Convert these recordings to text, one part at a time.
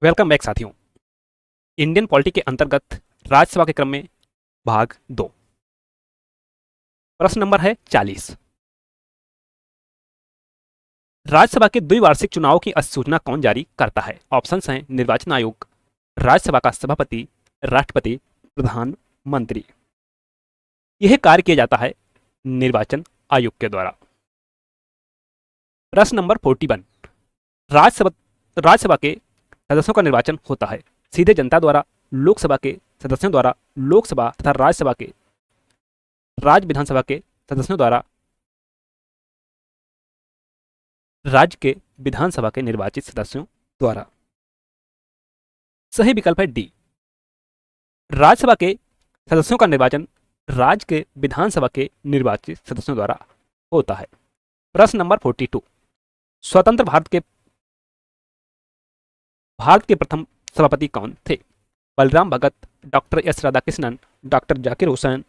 Welcome back साथियों। Indian polity के अंतर्गत राज्यसभा के क्रम में भाग 2। प्रश्न नंबर है 40। राज्यसभा के द्विवार्षिक चुनाव की अधिसूचना कौन जारी करता है? ऑप्शंस हैं निर्वाचन आयोग, राज्यसभा का सभापति, राष्ट्रपति, प्रधानमंत्री। यह कार्य किया जाता है निर्वाचन आयोग के द्वारा। प्रश्न नंबर 41। राज्यसभा के सदस्यों का निर्वाचन होता है सीधे जनता द्वारा, लोकसभा के सदस्यों द्वारा, लोकसभा तथा राज्यसभा के राज्य विधानसभा के सदस्यों द्वारा, राज्य के विधानसभा के निर्वाचित सदस्यों द्वारा। सही विकल्प है डी। राज्यसभा के सदस्यों का निर्वाचन राज्य के विधानसभा के निर्वाचित सदस्यों द्वारा होता है। प्रश्न नंबर 42। स्वतंत्र भारत के प्रथम सभापति कौन थे? Balram Bhagat, doctor S Radhakrishnan, doctor Zakir Hussain,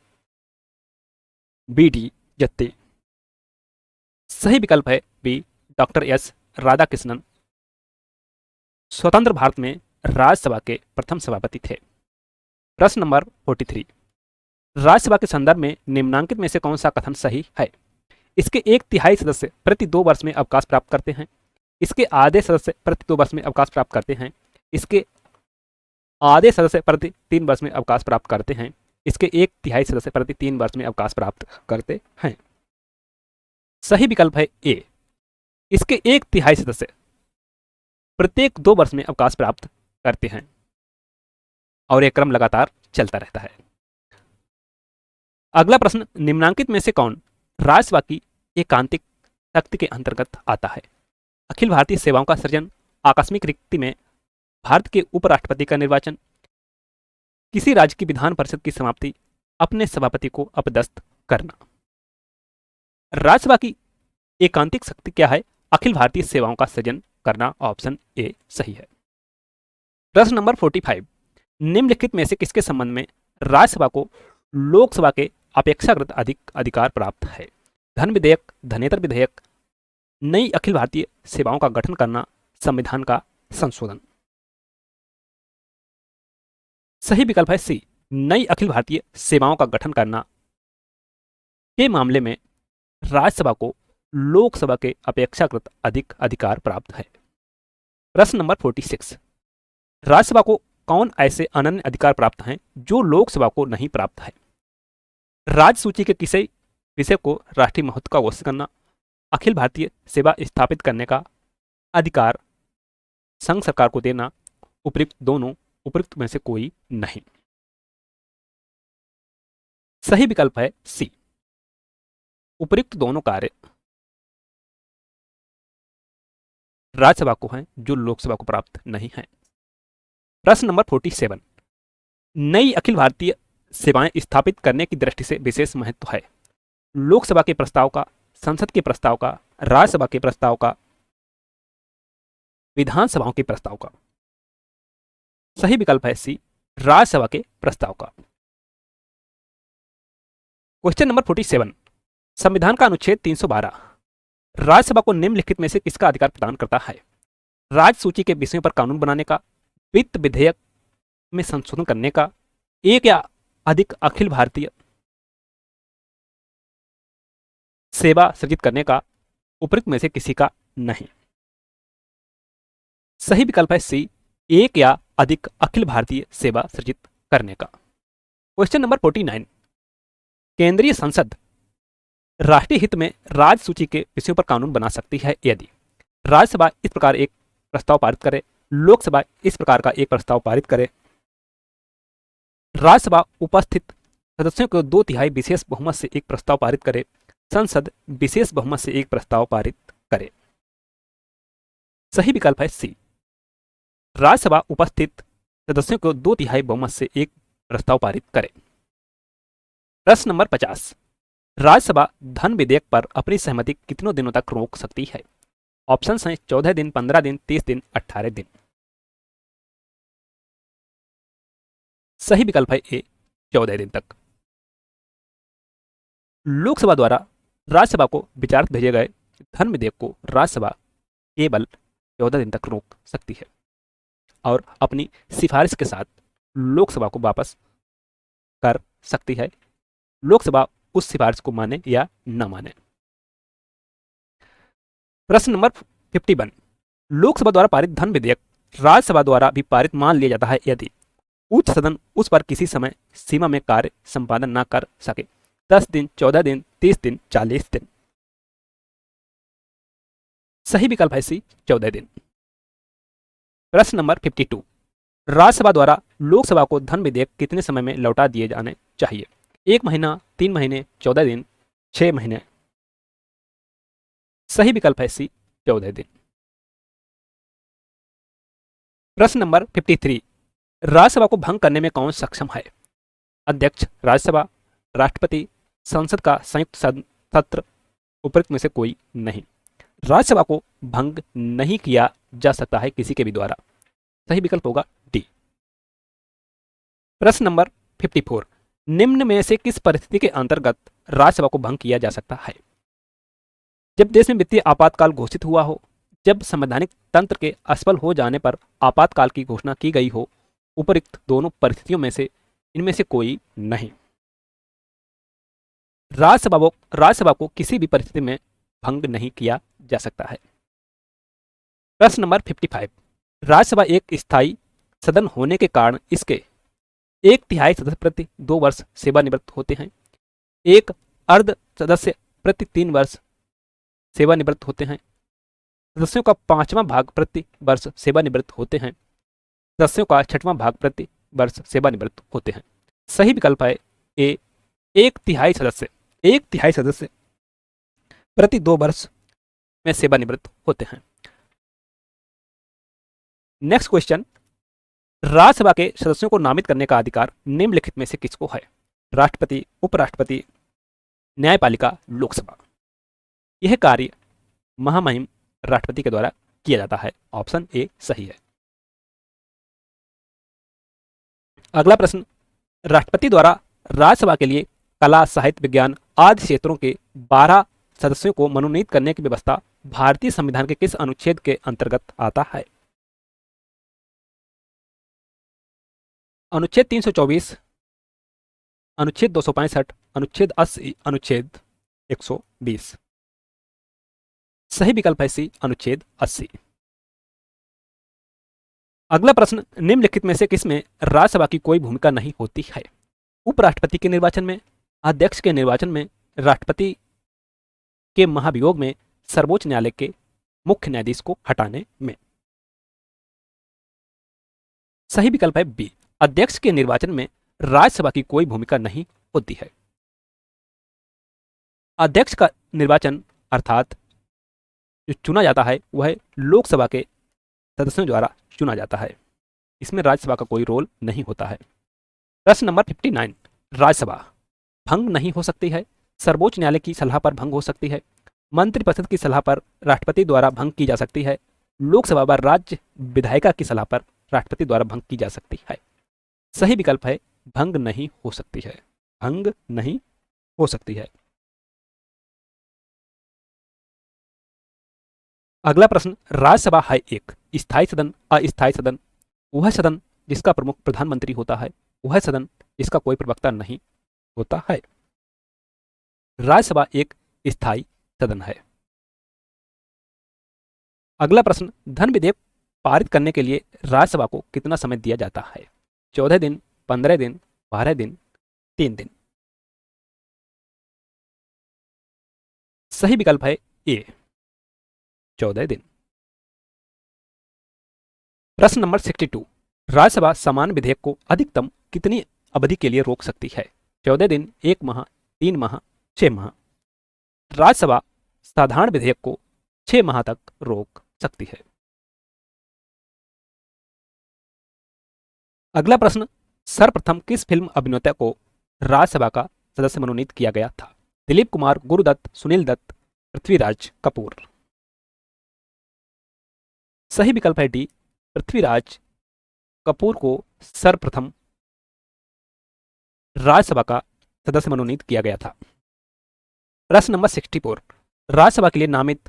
B D. Jatti. सही विकल्प है बी, डॉक्टर एस राधाकृष्णन स्वतंत्र भारत में राज्यसभा के प्रथम सभापति थे। प्रश्न नंबर 43। राज्यसभा के संदर्भ में निम्नांकित में से कौन सा कथन सही है? इसके 1/3 सदस्य प्रति 2 वर्ष में अवकाश प्राप्त करते हैं। इसके आधे सदस्य प्रति 2 वर्ष में अवकाश प्राप्त करते हैं। इसके आधे सदस्य प्रति 3 वर्ष में अवकाश प्राप्त करते हैं। इसके 1/3 सदस्य प्रति 3 वर्ष में अवकाश प्राप्त करते हैं। सही विकल्प है ए। इसके 1/3 सदस्य प्रत्येक 2 वर्ष में अवकाश प्राप्त करते हैं और यह क्रम लगातार चलता रहता है। अगला प्रश्न, निम्नांकित में से कौन राज्यसभा की एकांतिक शक्ति के अंतर्गत आता है? अखिल भारतीय सेवाओं का सृजन, आकस्मिक रिक्ति में भारत के उपराष्ट्रपति का निर्वाचन, किसी राज्य की विधान परिषद की समाप्ति, अपने सभापति को अपदस्थ करना। राज्यसभा की एकांतिक शक्ति क्या है? अखिल भारतीय सेवाओं का सृजन करना। ऑप्शन ए सही है। प्रश्न नंबर 45। निम्नलिखित में से किसके संबंध में राज्यसभा को लोकसभा के अपेक्षाकृत अधिक अधिकार प्राप्त है? धन विधेयक, धनेतर विधेयक, नई अखिल भारतीय सेवाओं का गठन करना, संविधान का संशोधन। सही विकल्प है सी, नई अखिल भारतीय सेवाओं का गठन करना के मामले में राज्यसभा को लोकसभा के अपेक्षाकृत अधिक अधिकार प्राप्त है। प्रश्न नंबर 46। राज्यसभा को कौन ऐसे अनन्य अधिकार प्राप्त हैं जो लोकसभा को नहीं प्राप्त है? राज्य सूची के किसी विषय को राष्ट्रीय महत्व का घोषित करना, अखिल भारतीय सेवा स्थापित करने का अधिकार संघ सरकार को देना, उपयुक्त दोनों, उपयुक्त में से कोई नहीं। सही विकल्प है सी, उपयुक्त दोनों कार्य राज्यसभा को हैं जो लोकसभा को प्राप्त नहीं है। प्रश्न नंबर 47। नई अखिल भारतीय सेवाएं स्थापित करने की दृष्टि से विशेष महत्व है? लोकसभा के प्रस्ताव का, संसद के प्रस्ताव का, राज्यसभा के प्रस्ताव का, विधानसभाओं के प्रस्ताव का। सही विकल्प है सी, राज्यसभा के प्रस्ताव का। Question number 47। संविधान का अनुच्छेद 312 राज्यसभा को निम्नलिखित में से किसका अधिकार प्रदान करता है? राज्य सूची के विषयों पर कानून बनाने का, वित्त विधेयक में संशोधन करने का, एक या अधिक अखिल भारतीय सेवा सृजित करने का, उपयुक्त में से किसी का नहीं। सही विकल्प है सी, एक या अधिक अखिल भारतीय सेवा सृजित करने का। Question number 49। केंद्रीय संसद राष्ट्रीय हित में राज्य सूची के विषयों पर कानून बना सकती है यदि राज्यसभा इस प्रकार एक प्रस्ताव पारित करे, लोकसभा इस प्रकार का एक प्रस्ताव पारित करे, राज्यसभा उपस्थित सदस्यों को 2/3 विशेष बहुमत से एक प्रस्ताव पारित करे, संसद विशेष बहुमत से एक प्रस्ताव पारित करे। सही विकल्प है सी, राज्यसभा उपस्थित सदस्यों को 2/3 बहुमत से एक प्रस्ताव पारित करे। प्रश्न नंबर 50। राज्यसभा धन विधेयक पर अपनी सहमति कितनों दिनों तक रोक सकती है? ऑप्शंस हैं 14 दिन, 15 दिन, 30 दिन, 18 दिन। सही विकल्प है ए, 14 दिन तक। लोकसभा द्वारा राज्यसभा को विचारार्थ भेजे गए धन विधेयक को राज्यसभा केवल 14 दिन तक रोक सकती है। और अपनी सिफारिश के साथ लोकसभा को वापस कर सकती है। लोकसभा उस सिफारिश को माने या न माने। प्रश्न नंबर 51, लोकसभा द्वारा पारित धन विधेयक राज्यसभा द्वारा भी पारित मान लिया जाता है यदि उच्च सदन उस पर किसी समय सीमा में कार्य संपादन न कर सके। 10 दिन, 14 दिन, 30 दिन, 40 दिन। सही विकल्प है सी, 14 दिन। प्रश्न नंबर 52, राज्यसभा द्वारा लोकसभा को धन विधेयक कितने समय में लौटा दिए जाने चाहिए? 1 महीना, 3 महीने, 14 दिन, 6 महीने। सही विकल्प है सी, 14 दिन। प्रश्न नंबर 53, राज्यसभा को भंग करने में कौन सक्षम है? अध्यक्ष राज्यसभा, राष्ट्रपति, संसद का संयुक्त सत्र, उपरोक्त में से कोई नहीं। राज्यसभा को भंग नहीं किया जा सकता है किसी के भी द्वारा। सही विकल्प होगा डी। प्रश्न नंबर 54, निम्न में से किस परिस्थिति के अंतर्गत राज्यसभा को भंग किया जा सकता है? जब देश में वित्तीय आपातकाल घोषित हुआ हो, जब संवैधानिक तंत्र के असफल हो जाने पर आपातकाल की घोषणा की गई हो। उपरोक्त दोनों परिस्थितियों में से इनमें से कोई नहीं। राज्यसभा को किसी भी परिस्थिति में भंग नहीं किया जा सकता है। प्रश्न नंबर 55, राज्यसभा एक स्थायी सदन होने के कारण इसके 1/3 सदस्य प्रति 2 वर्ष सेवानिवृत्त होते हैं। 1 अर्ध सदस्य प्रति 3 वर्ष सेवानिवृत्त होते हैं। सदस्यों का 5वां भाग प्रति वर्ष सेवानिवृत्त होते हैं। सदस्यों का 6वां भाग प्रति वर्ष सेवानिवृत्त होते हैं। सही विकल्प है ए, 1/3 सदस्य प्रति 2 वर्ष में सेवानिवृत्त होते हैं। नेक्स्ट क्वेश्चन, राज्यसभा के सदस्यों को नामित करने का अधिकार निम्नलिखित में से किसको है? राष्ट्रपति, उपराष्ट्रपति, न्यायपालिका, लोकसभा। यह कार्य महामहिम राष्ट्रपति के द्वारा किया जाता है। ऑप्शन ए सही है। अगला प्रश्न, राष्ट्रपति द्वारा राज्यसभा के लिए कला, साहित्य, विज्ञान आदि क्षेत्रों के 12 सदस्यों को मनोनीत करने की व्यवस्था भारतीय संविधान के किस अनुच्छेद के अंतर्गत आता है? अनुच्छेद 324, अनुच्छेद 265, अनुच्छेद 80, अनुच्छेद 120। सही विकल्प है सी, अनुच्छेद 80। अगला प्रश्न, निम्नलिखित में से किसमें राज्यसभा की कोई भूमिका नहीं होती है? उपराष्ट्रपति के निर्वाचन में, अध्यक्ष के निर्वाचन में, राष्ट्रपति के महाभियोग में, सर्वोच्च न्यायालय के मुख्य न्यायाधीश को हटाने में। सही विकल्प है बी, अध्यक्ष के निर्वाचन में राज्यसभा की कोई भूमिका नहीं होती है। अध्यक्ष का निर्वाचन अर्थात जो चुना जाता है वह लोकसभा के सदस्यों द्वारा चुना जाता है। इसमें राज्यसभा का कोई रोल नहीं होता है। प्रश्न नंबर 59, राज्यसभा भंग नहीं हो सकती है। सर्वोच्च न्यायालय की सलाह पर भंग हो सकती है। मंत्रिपरिषद की सलाह पर राष्ट्रपति द्वारा भंग की जा सकती है। लोकसभा व राज्य विधायिका की सलाह पर राष्ट्रपति द्वारा भंग की जा सकती है। सही विकल्प है भंग नहीं हो सकती है। भंग नहीं हो सकती है। अगला प्रश्न, राज्यसभा है एक स्थायी सदन, अस्थायी सदन, वह सदन जिसका प्रमुख प्रधानमंत्री होता है, वह सदन जिसका कोई प्रवक्ता नहीं होता है। राज्यसभा एक स्थायी सदन है। अगला प्रश्न, धन विधेयक पारित करने के लिए राज्यसभा को कितना समय दिया जाता है? 14 दिन, 15 दिन, 12 दिन, 3 दिन। सही विकल्प है ए, 14 दिन। प्रश्न नंबर 62, राज्यसभा समान विधेयक को अधिकतम कितनी अवधि के लिए रोक सकती है? 14 दिन, 1 माह, 3 माह, 6 माह। राज्यसभा साधारण विधेयक को 6 माह तक रोक सकती है। अगला प्रश्न, सर्वप्रथम किस फिल्म अभिनेता को राज्यसभा का सदस्य मनोनीत किया गया था? दिलीप कुमार, गुरुदत्त, सुनील दत्त, पृथ्वीराज कपूर। सही विकल्प है डी, पृथ्वीराज कपूर को सर्वप्रथम राज्यसभा का सदस्य मनोनीत किया गया था। प्रश्न नंबर 64, राज्यसभा के लिए नामित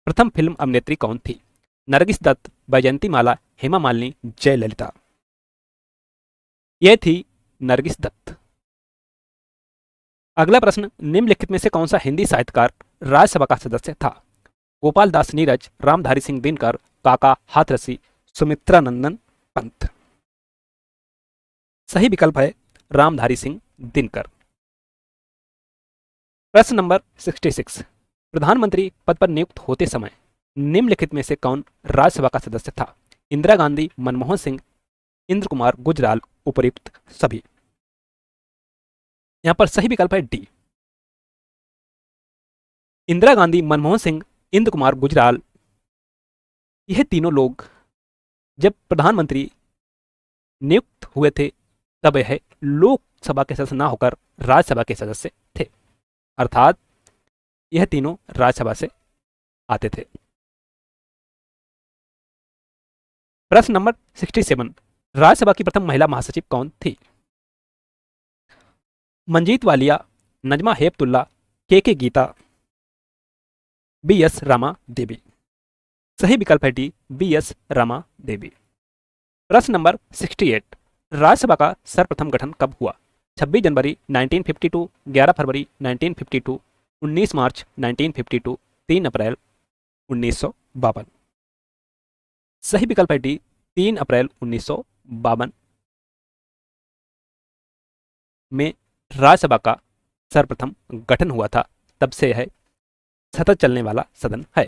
प्रथम फिल्म अभिनेत्री कौन थी? नरगिस दत्त, वैजयंती माला, हेमा मालिनी, जयललिता। यह थी नरगिस दत्त। अगला प्रश्न, निम्नलिखित में से कौन सा हिंदी साहित्यकार राज्यसभा का सदस्य था? गोपाल दास नीरज, रामधारी सिंह दिनकर, काका हाथरसी, सुमित्रा नंदन पंत। सही विकल्प है रामधारी सिंह दिनकर। प्रश्न नंबर 66, प्रधानमंत्री पद पर नियुक्त होते समय निम्नलिखित में से कौन राज्यसभा का सदस्य था? इंदिरा गांधी, मनमोहन सिंह, इंद्र कुमार गुजराल, उपर्युक्त सभी। यहां पर सही विकल्प है डी, इंदिरा गांधी, मनमोहन सिंह, इंद्र कुमार गुजराल। यह तीनों लोग जब प्रधानमंत्री नियुक्त हुए थे तब यह लोकसभा के सदस्य ना होकर राज्यसभा के सदस्य थे, अर्थात यह तीनों राज्यसभा से आते थे। प्रश्न नंबर 67, राज्यसभा की प्रथम महिला महासचिव कौन थी? मंजीत वालिया, नजमा हेपतुल्ला, के गीता, बी एस रामा देवी। सही विकल्प है डी, बी एस रामा देवी। प्रश्न नंबर 68, राज्यसभा का सर्वप्रथम गठन कब हुआ? 26 जनवरी 1952, 11 फरवरी 1952, 19 मार्च 1952, 3 अप्रैल 1952। सही विकल्प है डी, 3 अप्रैल 1952 में राज्यसभा का सर्वप्रथम गठन हुआ था, तब से यह सतत चलने वाला सदन है।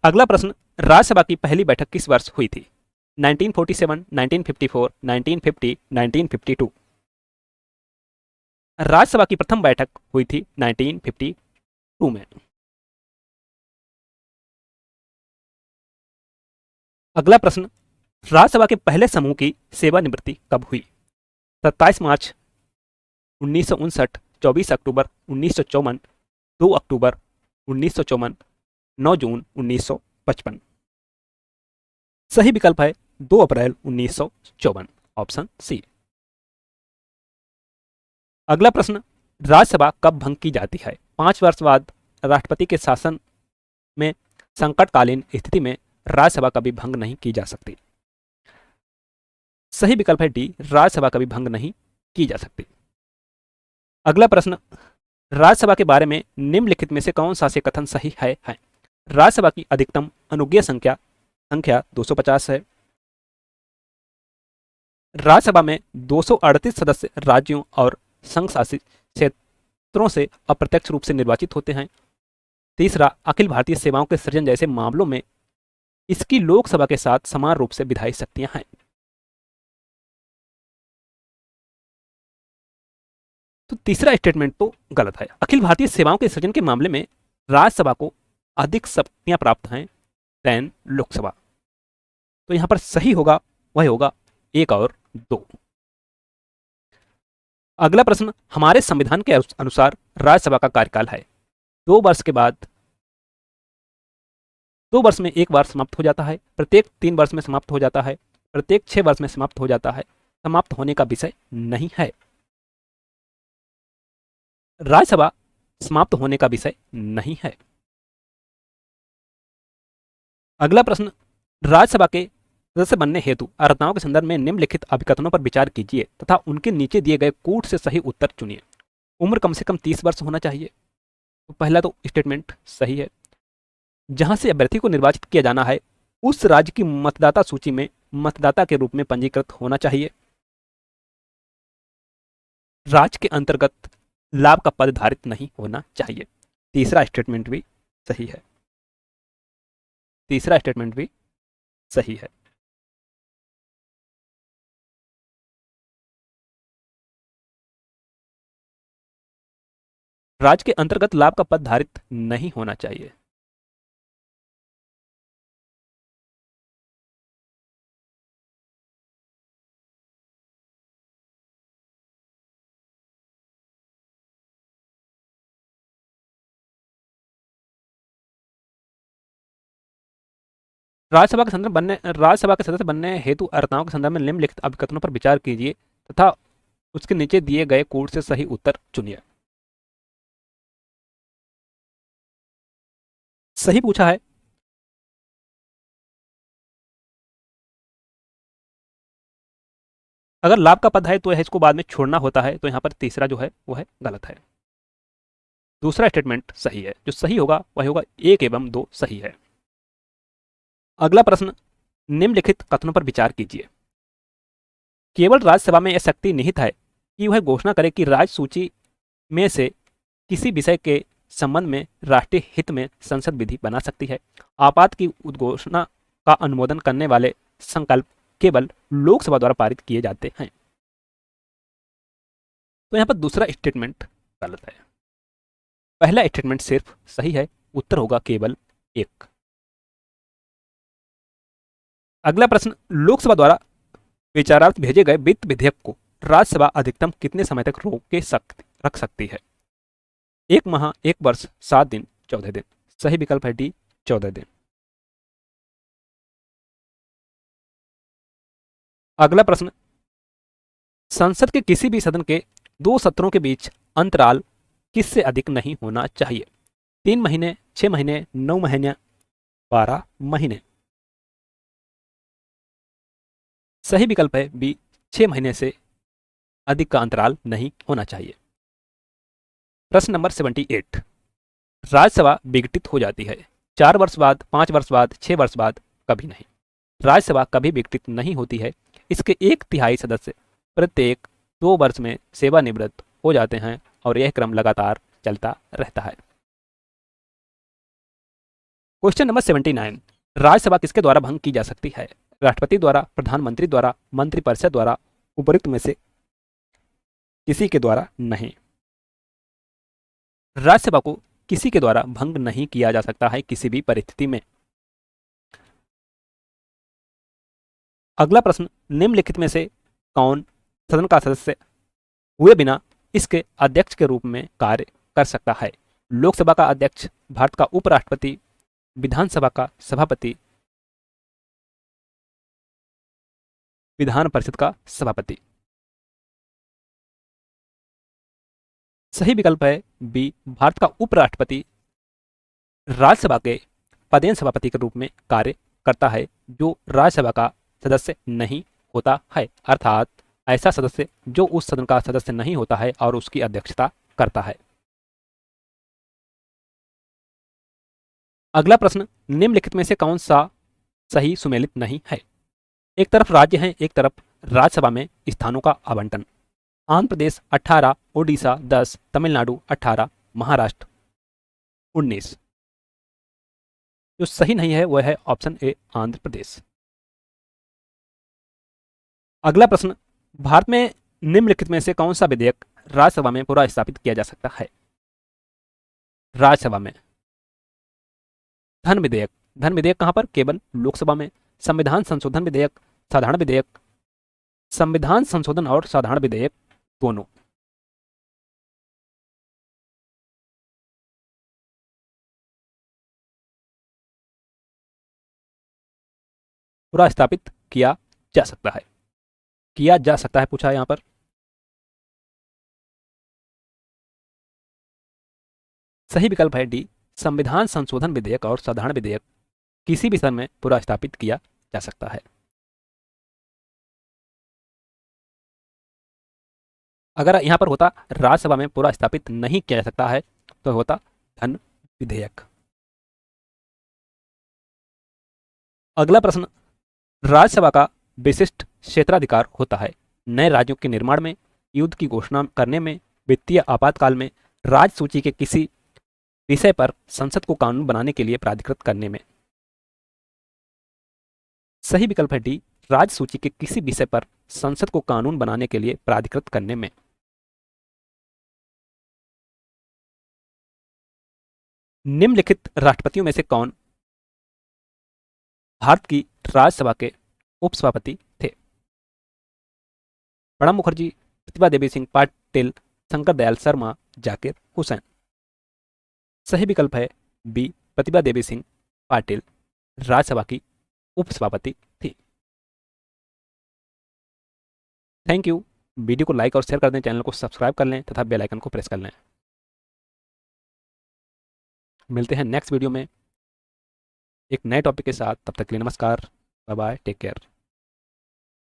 अगला प्रश्न, राज्यसभा की पहली बैठक किस वर्ष हुई थी? 1947, 1954, 1950, 1952। राज्यसभा की प्रथम बैठक हुई थी 1952 में। अगला प्रश्न, राज्यसभा के पहले समूह की सेवानिवृत्ति कब हुई? 27 मार्च 1959, 24 अक्टूबर 1954, 2 अक्टूबर 1954, 9 जून 1955। सही विकल्प है 2 अप्रैल 1954, ऑप्शन सी। अगला प्रश्न, राज्यसभा कब भंग की जाती है? 5 वर्ष बाद राष्ट्रपति के शासन में संकटकालीन स्थिति में राज्यसभा कभी भंग नहीं की जा सकती। सही विकल्प है डी, राज्यसभा कभी भंग नहीं की जा सकती। अगला प्रश्न, राज्यसभा के बारे में निम्नलिखित में से कौन सा से कथन सही है? राज्यसभा की अधिकतम अनुज्ञेय संख्या 250 है। राज्यसभा में 238 सदस्य राज्यों और संघ शासित क्षेत्रों से अप्रत्यक्ष रूप से निर्वाचित होते हैं। तीसरा, अखिल भारतीय सेवाओं के सृजन जैसे मामलों में इसकी लोकसभा के साथ समान रूप से विधायी शक्तियां हैं। तो तीसरा स्टेटमेंट तो गलत है। अखिल भारतीय सेवाओं के सृजन के मामले में राज्यसभा को अधिक शक्तियां प्राप्त हैं देन लोकसभा। तो यहां पर सही होगा वह होगा 1 और 2। अगला प्रश्न, हमारे संविधान के अनुसार राज्यसभा का कार्यकाल है 2 वर्ष के बाद 2 वर्ष में एक बार समाप्त हो जाता है, प्रत्येक 3 वर्ष में समाप्त हो जाता है, प्रत्येक 6 वर्ष में समाप्त हो जाता है, समाप्त होने का विषय नहीं है। राज्यसभा समाप्त होने का विषय नहीं है। अगला प्रश्न, राज्यसभा के सदस्य बनने हेतु अर्हताओं के संदर्भ में निम्नलिखित अभिकथनों पर विचार कीजिए तथा उनके नीचे दिए गए कूट से सही उत्तर चुनिए। उम्र कम से कम 30 वर्ष होना चाहिए। तो पहला तो स्टेटमेंट सही है। जहां से अभ्यर्थी को निर्वाचित किया जाना है उस राज्य की मतदाता सूची में मतदाता के रूप में पंजीकृत होना चाहिए। राज्य के अंतर्गत लाभ का पद धारित नहीं होना चाहिए। तीसरा स्टेटमेंट भी सही है। तीसरा स्टेटमेंट भी सही है। राज्य के अंतर्गत लाभ का पद धारित नहीं होना चाहिए। राज्यसभा के सदस्य बनने हेतु अर्हताओं के संदर्भ में निम्नलिखित अभिकथनों पर विचार कीजिए तथा उसके नीचे दिए गए कोड से सही उत्तर चुनिए। सही पूछा है। अगर लाभ का पद है तो यह इसको बाद में छोड़ना होता है, तो यहाँ पर तीसरा जो है वो है गलत है। दूसरा स्टेटमेंट सही है, जो सही होगा वह होगा 1 एवं 2 सही है। अगला प्रश्न, निम्नलिखित कथनों पर विचार कीजिए। केवल राज्यसभा में यह शक्ति निहित है कि वह घोषणा करे कि राज्य सूची में से किसी विषय के संबंध में राष्ट्रीय हित में संसद विधि बना सकती है। आपात की उद्घोषणा का अनुमोदन करने वाले संकल्प केवल लोकसभा द्वारा पारित किए जाते हैं। तो यहाँ पर दूसरा स्टेटमेंट गलत है, पहला स्टेटमेंट सिर्फ सही है, उत्तर होगा केवल 1। अगला प्रश्न, लोकसभा द्वारा विचारार्थ भेजे गए वित्त विधेयक को राज्यसभा अधिकतम कितने समय तक रख सकती है? 1 माह, 1 वर्ष, 7 दिन, 14 दिन। सही विकल्प है डी, 14 दिन। अगला प्रश्न, संसद के किसी भी सदन के 2 सत्रों के बीच अंतराल किससे अधिक नहीं होना चाहिए? 3 महीने, 6 महीने, 9 महीने, 12 महीने। सही विकल्प है बी, 6 महीने से अधिक का अंतराल नहीं होना चाहिए। प्रश्न नंबर 78, राज्यसभा विघटित हो जाती है 4 वर्ष बाद, 5 वर्ष बाद, 6 वर्ष बाद, कभी नहीं। राज्यसभा कभी विघटित नहीं होती है। इसके 1/3 सदस्य प्रत्येक 2 वर्ष में सेवानिवृत्त हो जाते हैं और यह क्रम लगातार चलता रहता है। क्वेश्चन नंबर 79, राज्यसभा किसके द्वारा भंग की जा सकती है? राष्ट्रपति द्वारा, प्रधानमंत्री द्वारा, मंत्रिपरिषद द्वारा, उपयुक्त में से किसी के द्वारा नहीं। राज्यसभा को किसी के द्वारा भंग नहीं किया जा सकता है किसी भी परिस्थिति में। अगला प्रश्न, निम्नलिखित में से कौन सदन का सदस्य हुए बिना इसके अध्यक्ष के रूप में कार्य कर सकता है? लोकसभा का अध्यक्ष, भारत का उपराष्ट्रपति, विधानसभा का सभापति, विधान परिषद का सभापति। सही विकल्प है बी, भारत का उपराष्ट्रपति राज्यसभा के पदेन सभापति के रूप में कार्य करता है, जो राज्यसभा का सदस्य नहीं होता है, अर्थात ऐसा सदस्य जो उस सदन का सदस्य नहीं होता है और उसकी अध्यक्षता करता है। अगला प्रश्न, निम्नलिखित में से कौन सा सही सुमेलित नहीं है? एक तरफ राज्य है, एक तरफ राज्यसभा में स्थानों का आवंटन। आंध्र प्रदेश 18, ओडिशा 10, तमिलनाडु 18, महाराष्ट्र 19। जो सही नहीं है वह है ऑप्शन ए, आंध्र प्रदेश। अगला प्रश्न, भारत में निम्नलिखित में से कौन सा विधेयक राज्यसभा में पुनः स्थापित किया जा सकता है? राज्यसभा में धन विधेयक, धन विधेयक कहां पर? केवल लोकसभा में। संविधान संशोधन विधेयक, साधारण विधेयक, संविधान संशोधन और साधारण विधेयक दोनों। पूरा स्थापित किया जा सकता है, किया जा सकता है पूछा है यहां पर। सही विकल्प है डी, संविधान संशोधन विधेयक और साधारण विधेयक किसी भी सदन में पूरा स्थापित किया जा सकता है। अगर यहां पर होता राज्यसभा में पूरा स्थापित नहीं किया जा सकता है तो होता धन विधेयक। अगला प्रश्न, राज्यसभा का विशिष्ट क्षेत्राधिकार होता है नए राज्यों के निर्माण में, युद्ध की घोषणा करने में, वित्तीय आपातकाल में, राज्य सूची के किसी विषय पर संसद को कानून बनाने के लिए प्राधिकृत करने में। सही विकल्प है डी, राज्य सूची के किसी विषय पर संसद को कानून बनाने के लिए प्राधिकृत करने में। निम्नलिखित राष्ट्रपतियों में से कौन भारत की राज्यसभा के उपसभापति थे? प्रणब मुखर्जी, प्रतिभा देवी सिंह पाटिल, शंकर दयाल शर्मा, जाकिर हुसैन। सही विकल्प है बी, प्रतिभा देवी सिंह पाटिल राज्यसभा की उपसभापति थी। Thank you. वीडियो को लाइक और शेयर कर दें, चैनल को सब्सक्राइब कर लें तथा बेल आइकन को प्रेस कर लें। मिलते हैं नेक्स्ट वीडियो में। एक नए टॉपिक के साथ। तब तक के लिए नमस्कार, बाय बाय, टेक केयर।